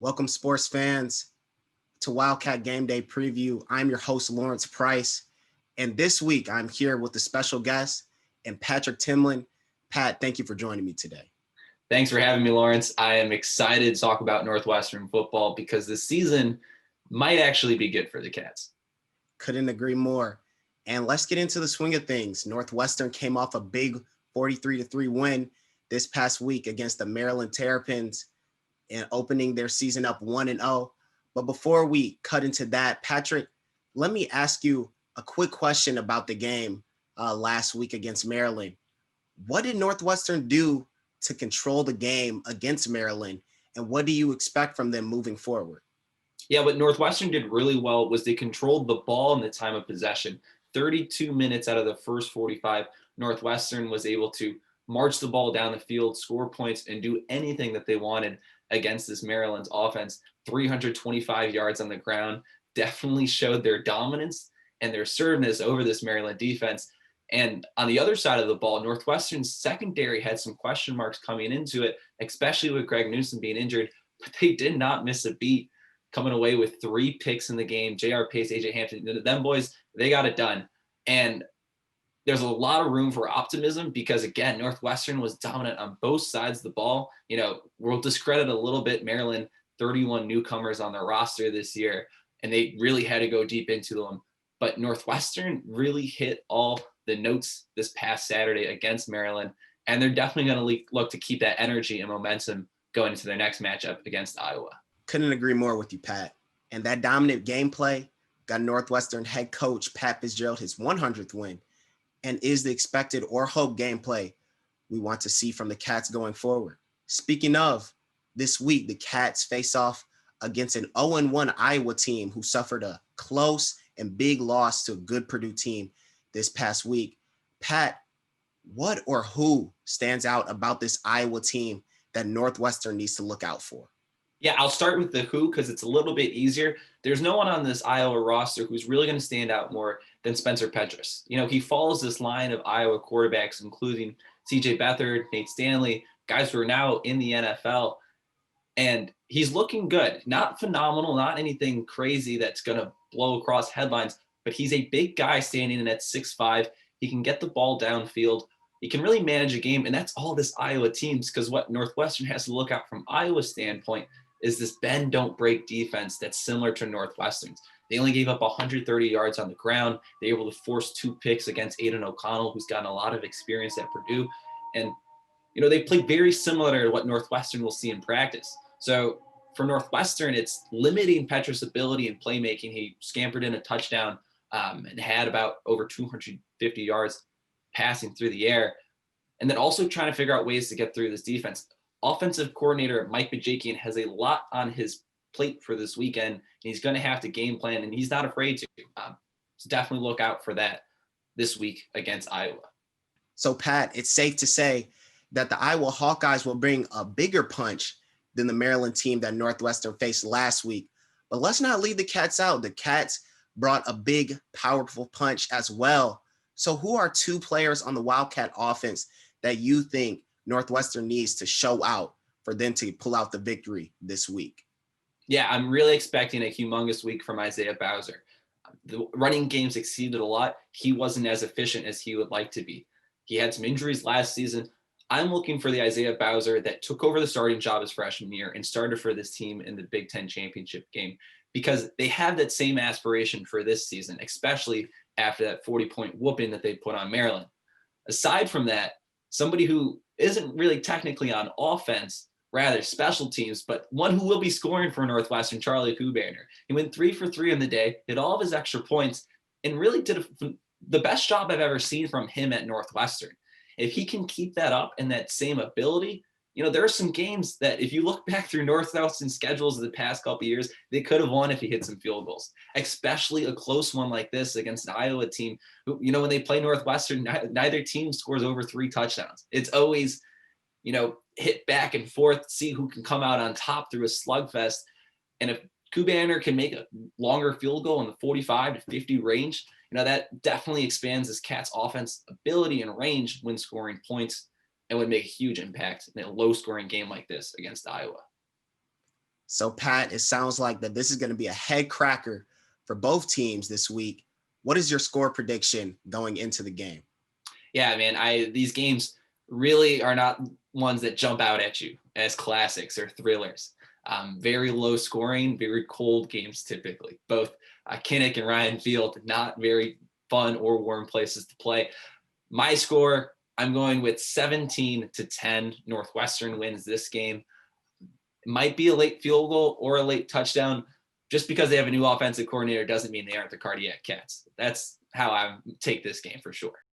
Welcome, sports fans, to Wildcat Gameday Preview. I'm your host, Lawrence Price. And this week, I'm here with a special guest and Patrick Timlin. Pat, thank you for joining me today. Thanks for having me, Lawrence. I am excited to talk about Northwestern football because this season might actually be good for the Cats. Couldn't agree more. And let's get into the swing of things. Northwestern came off a big 43-3 win this past week against the Maryland Terrapins and opening their season up 1-0. But before we cut into that, Patrick, let me ask you a quick question about the game last week against Maryland. What did Northwestern do to control the game against Maryland, and what do you expect from them moving forward? Yeah, what Northwestern did really well was they controlled the ball in the time of possession. 32 minutes out of the first 45, Northwestern was able to march the ball down the field, score points, and do anything that they wanted against this Maryland's offense. 325 yards on the ground, definitely showed their dominance and their assertiveness over this Maryland defense. And on the other side of the ball, Northwestern's secondary had some question marks coming into it, especially with Greg Newsom being injured, but they did not miss a beat, coming away with 3 picks in the game. J.R. Pace, A.J. Hampton, them boys, they got it done. And there's a lot of room for optimism because, again, Northwestern was dominant on both sides of the ball. You know, we'll discredit a little bit Maryland, 31 newcomers on their roster this year, and they really had to go deep into them. But Northwestern really hit all the notes this past Saturday against Maryland, and they're definitely going to look to keep that energy and momentum going into their next matchup against Iowa. Couldn't agree more with you, Pat. And that dominant gameplay got Northwestern head coach Pat Fitzgerald his 100th win, and is the expected or hoped gameplay we want to see from the Cats going forward. Speaking of, this week the Cats face off against an 0-1 Iowa team who suffered a close and big loss to a good Purdue team this past week. Pat, what or who stands out about this Iowa team that Northwestern needs to look out for? Yeah, I'll start with the who because it's a little bit easier. There's no one on this Iowa roster who's really going to stand out more than Spencer Petras. You know, he follows this line of Iowa quarterbacks, including C.J. Beathard, Nate Stanley, guys who are now in the NFL. And he's looking good. Not phenomenal, not anything crazy that's going to blow across headlines, but he's a big guy standing in at 6'5". He can get the ball downfield. He can really manage a game, and that's all this Iowa teams, because what Northwestern has to look out from Iowa's standpoint is this bend, don't break defense that's similar to Northwestern's. They only gave up 130 yards on the ground. They were able to force 2 picks against Aiden O'Connell, who's gotten a lot of experience at Purdue. And, you know, they play very similar to what Northwestern will see in practice. So for Northwestern, it's limiting Petras' ability in playmaking. He scampered in a touchdown and had about over 250 yards passing through the air. And then also trying to figure out ways to get through this defense. Offensive coordinator Mike Bajakian has a lot on his plate for this weekend, and he's going to have to game plan, and he's not afraid to. So definitely look out for that this week against Iowa. So, Pat, it's safe to say that the Iowa Hawkeyes will bring a bigger punch than the Maryland team that Northwestern faced last week. But let's not leave the Cats out. The Cats brought a big, powerful punch as well. So who are 2 players on the Wildcat offense that you think Northwestern needs to show out for them to pull out the victory this week? Yeah, I'm really expecting a humongous week from Isaiah Bowser. The running game succeeded a lot. He wasn't as efficient as he would like to be. He had some injuries last season. I'm looking for the Isaiah Bowser that took over the starting job his freshman year and started for this team in the Big Ten championship game, because they have that same aspiration for this season, especially after that 40-point whooping that they put on Maryland. Aside from that, somebody who isn't really technically on offense, rather special teams, but one who will be scoring for Northwestern, Charlie Kubander. He went 3 for 3 on the day, hit all of his extra points, and really did the best job I've ever seen from him at Northwestern. If he can keep that up and that same ability, you know, there are some games that if you look back through Northwestern's schedules of the past couple of years, they could have won if he hit some field goals, especially a close one like this against an Iowa team who, you know, when they play Northwestern, neither team scores over 3 touchdowns. It's always, you know, hit back and forth, see who can come out on top through a slugfest. And if Kubander can make a longer field goal in the 45 to 50 range, you know, that definitely expands this Cats offense ability and range when scoring points, and would make a huge impact in a low-scoring game like this against Iowa. So, Pat, it sounds like that this is going to be a head cracker for both teams this week. What is your score prediction going into the game? Yeah, man, these games really are not ones that jump out at you as classics or thrillers. Very low scoring, very cold games typically. Both Kinnick and Ryan Field, not very fun or warm places to play. My score, I'm going with 17-10. Northwestern wins this game. It might be a late field goal or a late touchdown. Just because they have a new offensive coordinator doesn't mean they aren't the Cardiac Cats. That's how I take this game for sure.